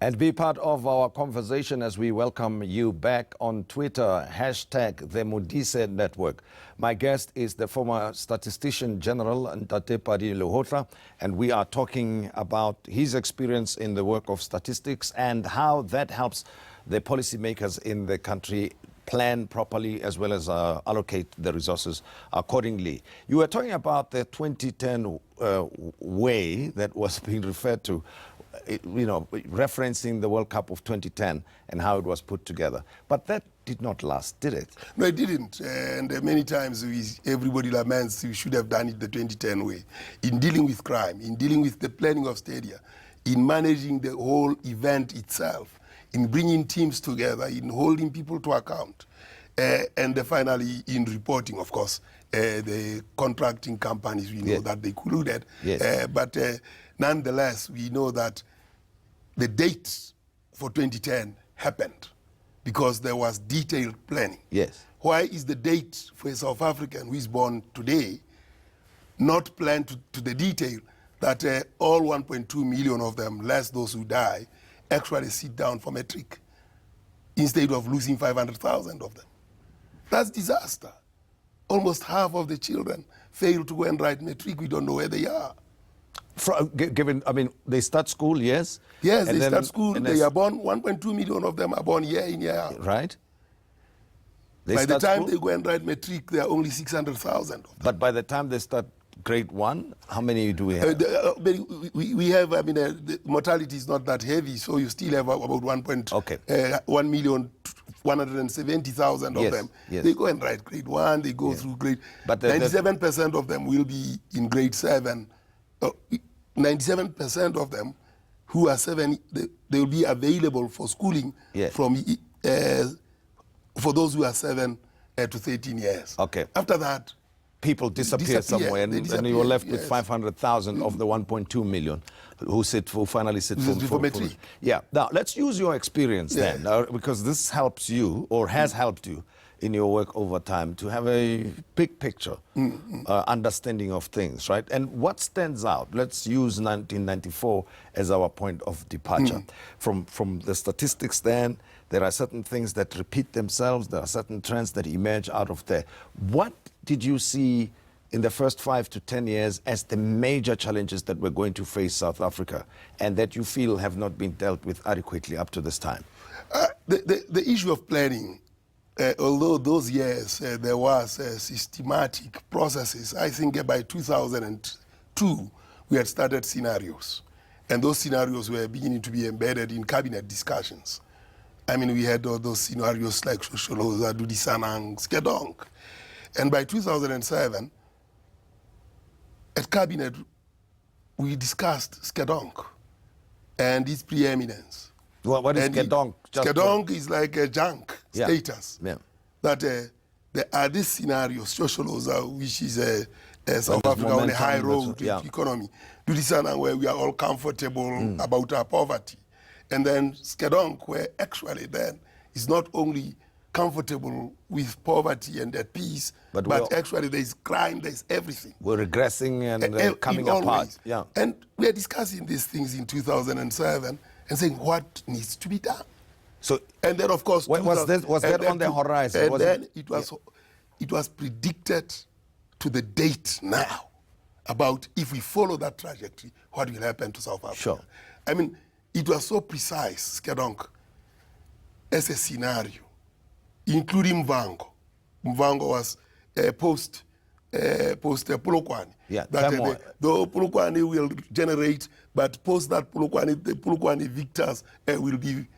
And be part of our conversation as we welcome you back on Twitter, hashtag the Modise Network. My guest is the former Statistician-General Pali Lehohla, and we are talking about his experience in the work of statistics and how that helps the policymakers in the country plan properly as well as allocate the resources accordingly. You were talking about the 2010 way that was being referred to, referencing the World Cup of 2010 and how it was put together. But that did not last, did it? No, it didn't. And many times everybody laments we should have done it the 2010 way. In dealing with crime, in dealing with the planning of stadia, in managing the whole event itself, in bringing teams together, in holding people to account, and finally in reporting, of course, the contracting companies, we know that they colluded. Yes. But nonetheless, we know that the date for 2010 happened because there was detailed planning. Yes. Why is the date for a South African who is born today not planned to the detail that all 1.2 million of them, less those who die, actually sit down for matric instead of losing 500,000 of them? That's disaster. Almost half of the children fail to go and write matric. We don't know where they are. They start school, yes? Yes, they start school. They are born, 1.2 million of them are born year in, year out. Right. By the time they go and write matric, there are only 600,000 of them. But by the time they start grade 1, how many do we have? We have, the mortality is not that heavy, so you still have about 1,170,000 of them. Yes. They go and write grade 1, they go through grade... But 97% of them will be in grade 7. 97% of them who are 7, they will be available for schooling from for those who are 7 to 13 years. Okay. After that, people disappear somewhere, and you are left with 500,000 of the 1.2 million who finally sit for matric. Yeah. Now let's use your experience then, because this helps you or has helped you in your work over time to have a big picture understanding of things, right? And what stands out? Let's use 1994 as our point of departure. From the statistics then, there are certain things that repeat themselves, there are certain trends that emerge out of there. What did you see in the first 5 to 10 years as the major challenges that we're going to face South Africa and that you feel have not been dealt with adequately up to this time? The issue of planning, although those years there was systematic processes, I think by 2002 we had started scenarios. And those scenarios were beginning to be embedded in cabinet discussions. We had all those scenarios like Shosholoza, Dudisanang, Skadonk. And by 2007, at cabinet, we discussed skadonk and its preeminence. What is skadonk? Skadonk is like a junk status. Yeah. That there are these scenarios, Shosholoza, which is a South Africa on a high road to economy. Dudisanang, where we are all comfortable about our poverty. And then skadonk, where actually then is not only comfortable with poverty and at peace, but actually there is crime, there is everything. We're regressing and coming apart. Yeah. And we are discussing these things in 2007 and saying what needs to be done. So, and then of course, was that on the horizon? And then it was predicted to the date now about if we follow that trajectory, what will happen to South Africa. Sure. It was so precise, skadonk, as a scenario, including Mvango. Mvango was post Polokwane. Yeah, that the Polokwane will generate, but post that Polokwane, the Polokwane victors will be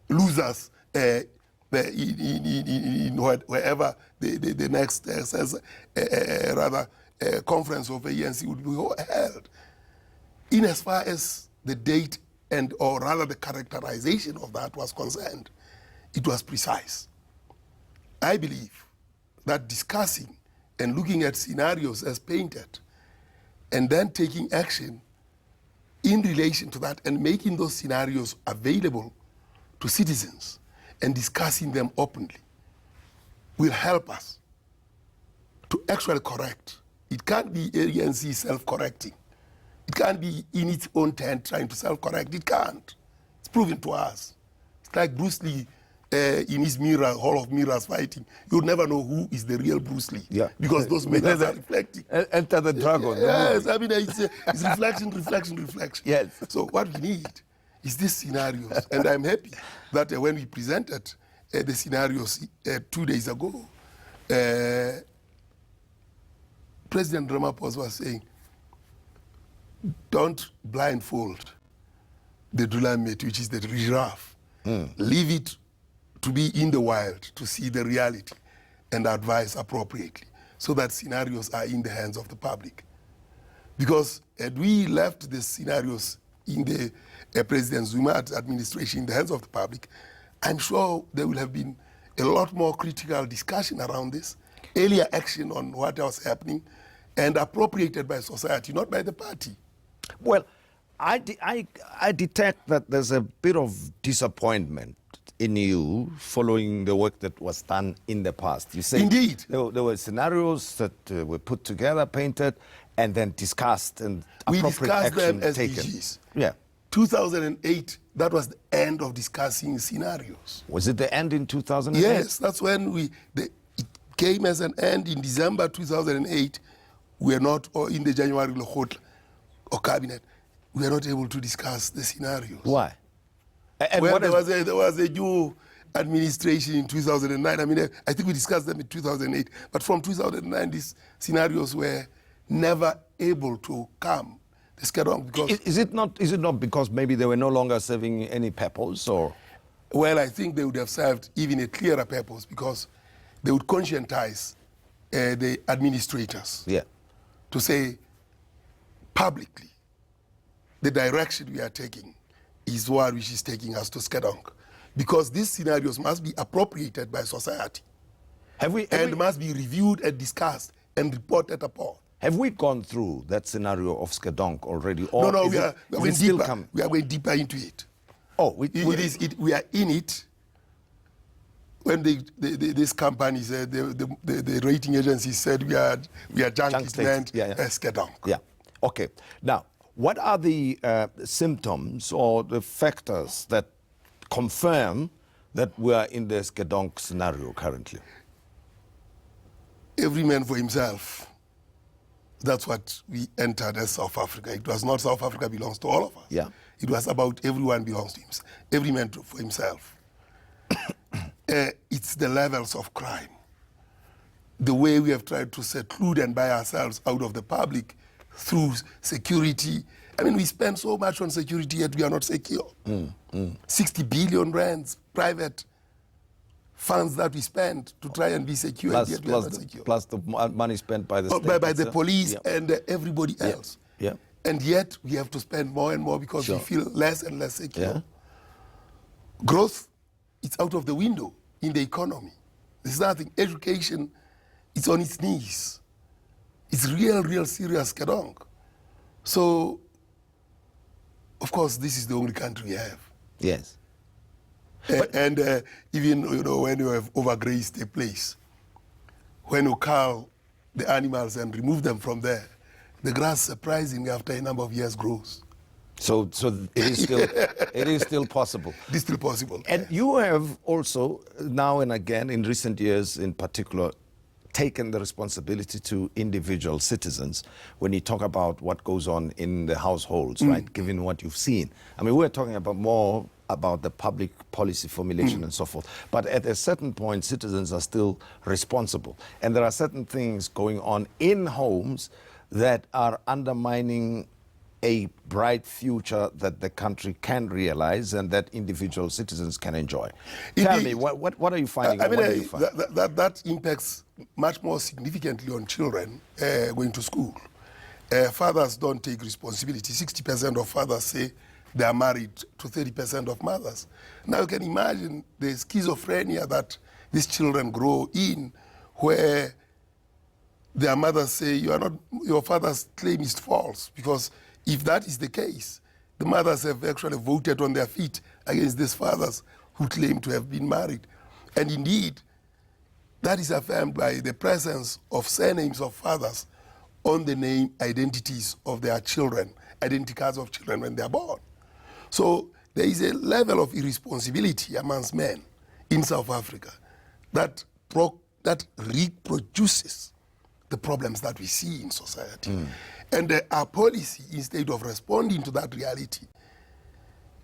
losers in wherever the next conference of ANC would be held. In as far as the date or rather the characterization of that was concerned, it was precise. I believe that discussing and looking at scenarios as painted and then taking action in relation to that and making those scenarios available to citizens and discussing them openly will help us to actually correct. It can't be ANC self-correcting. It can't be in its own tent trying to self-correct. It can't. It's proven to us. It's like Bruce Lee in his mirror, Hall of Mirrors fighting. You'll never know who is the real Bruce Lee. Yeah. Because those mirrors are reflecting. Enter the Dragon. Yes, I mean, it's reflection, reflection, reflection. Yes. So what we need is these scenarios. And I'm happy that when we presented the scenarios 2 days ago, President Ramaphosa was saying, don't blindfold the Dulamate, which is the giraffe. Leave it to be in the wild to see the reality and advise appropriately so that scenarios are in the hands of the public. Because had we left the scenarios in the President Zuma administration in the hands of the public, I'm sure there will have been a lot more critical discussion around this, earlier action on what was happening, and appropriated by society, not by the party. Well, I detect that there's a bit of disappointment in you following the work that was done in the past. You say Indeed. There were scenarios that were put together, painted, and then discussed, and appropriate action them as taken. DGs. Yeah. 2008, that was the end of discussing scenarios. Was it the end in 2008? Yes, that's when it came as an end in December 2008. We were not, or in the January Lehohla or cabinet, we were not able to discuss the scenarios. Why? And Well, there was a new administration in 2009. I mean, I think we discussed them in 2008. But from 2009, these scenarios were never able to come. The skadonk, because Is it not because maybe they were no longer serving any purpose, or? well, I think they would have served even a clearer purpose because they would conscientize the administrators Yeah. to say publicly the direction we are taking is one which is taking us to skadonk, because these scenarios must be appropriated by society and must be reviewed and discussed and reported upon. Have we gone through that scenario of skadonk already? Or No, is we are it going still deeper. come? We are going deeper into it. Oh, We are in it when these companies, the rating agencies said we are junk states. land Yeah. skadonk. Yeah. Okay. Now, what are the symptoms or the factors that confirm that we are in the skadonk scenario currently? Every man for himself. That's what we entered as South Africa. It was not South Africa belongs to all of us. Yeah. It was about everyone belongs to himself. Every man for himself. It's the levels of crime. The way we have tried to seclude and buy ourselves out of the public through security. I mean, we spend so much on security, yet we are not secure. 60 billion rands, private funds that we spend to try and be secure, yet we are not secure. Plus the money spent by the state. By the police and everybody else. Yeah. And yet we have to spend more and more because we feel less and less secure. Yeah. Growth, it's out of the window in the economy. There's nothing. Education, it's on its knees. It's real serious skadonk. So, of course, this is the only country we have. Yes. And even when you have overgrazed a place, when you cull the animals and remove them from there, the grass surprisingly after a number of years grows. So it is still possible. It is still possible. And you have also now and again in recent years in particular taken the responsibility to individual citizens when you talk about what goes on in the households, right? Given what you've seen. I mean, we're talking about more about the public policy formulation and so forth. But at a certain point, citizens are still responsible. And there are certain things going on in homes that are undermining a bright future that the country can realize and that individual citizens can enjoy. Tell me, what are you finding? I mean, what do you find? that impacts much more significantly on children going to school. Fathers don't take responsibility. 60% of fathers say they are married to 30% of mothers. Now you can imagine the schizophrenia that these children grow in, where their mothers say, your father's claim is false, because if that is the case, the mothers have actually voted on their feet against these fathers who claim to have been married. And indeed, that is affirmed by the presence of surnames of fathers on the name identities of their children, identity cards of children when they are born. So there is a level of irresponsibility amongst men in South Africa that reproduces the problems that we see in society. And our policy, instead of responding to that reality,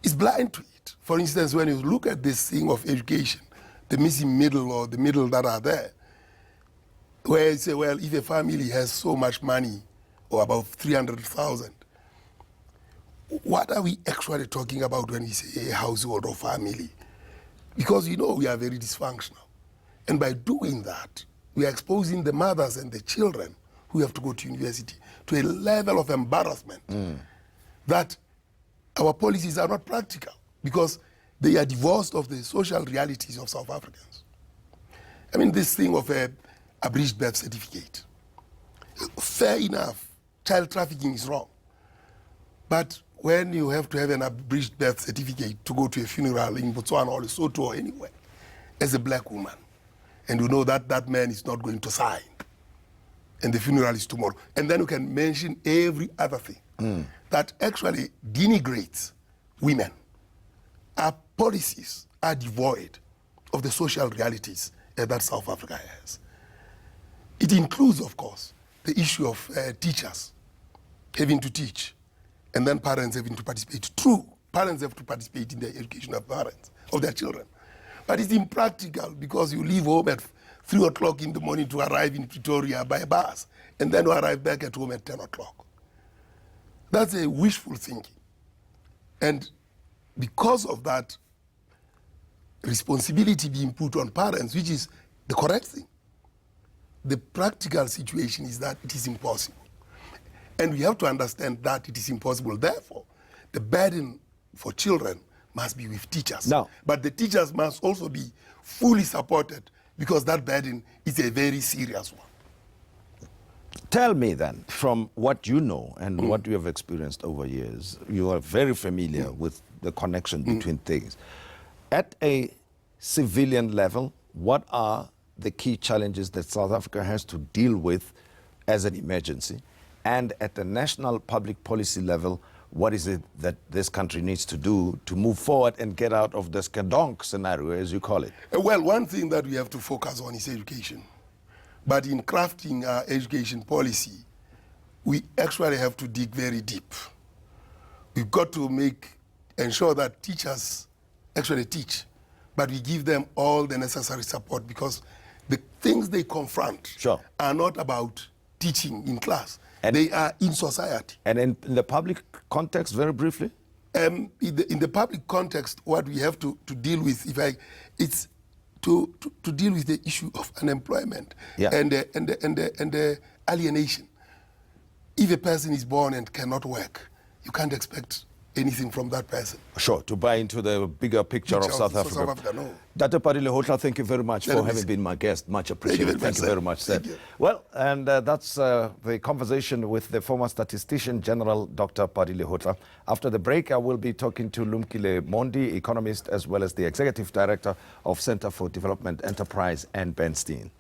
is blind to it. For instance, when you look at this thing of education, the missing middle or the middle that are there, where you say, well, if a family has so much money, or about 300,000, what are we actually talking about when we say a household or family? Because you know we are very dysfunctional. And by doing that, we are exposing the mothers and the children who have to go to university to a level of embarrassment that our policies are not practical because they are divorced of the social realities of South Africans. I mean, this thing of a abridged birth certificate. Fair enough, child trafficking is wrong. But when you have to have an abridged birth certificate to go to a funeral in Botswana or Lesotho or anywhere, as a black woman, and you know that that man is not going to sign, and the funeral is tomorrow, and then you can mention every other thing that actually denigrates women. Our policies are devoid of the social realities that South Africa has. It includes, of course, the issue of teachers having to teach, and then parents having to participate. True, parents have to participate in the education of parents, of their children. But it's impractical because you leave home at 3 o'clock in the morning to arrive in Pretoria by bus, and then you arrive back at home at 10 o'clock. That's a wishful thinking. And because of that responsibility being put on parents, which is the correct thing, the practical situation is that it is impossible. And we have to understand that it is impossible. Therefore, the burden for children must be with teachers. No. But the teachers must also be fully supported because that burden is a very serious one. Tell me then, from what you know and what you have experienced over years, you are very familiar with the connection between things. At a civilian level, what are the key challenges that South Africa has to deal with as an emergency? And at the national public policy level, what is it that this country needs to do to move forward and get out of the skadonk scenario, as you call it? Well, one thing that we have to focus on is education. But in crafting our education policy, we actually have to dig very deep. We've got to ensure that teachers actually teach, but we give them all the necessary support because the things they confront are not about teaching in class. And they are in society. And in the public context, very briefly? In the public context, what we have to deal with, it's to deal with the issue of unemployment and the alienation. If a person is born and cannot work, you can't expect anything from that person. Sure, to buy into the bigger picture of South Africa. South Africa, no. Dr. Pali Lehohla, thank you very much for having been my guest. Much appreciated. Thank you very much, sir. Well, and that's the conversation with the former Statistician-General Dr. Pali Lehohla. After the break, I will be talking to Lumkile Mondi, economist, as well as the Executive Director of Center for Development Enterprise and Bernstein.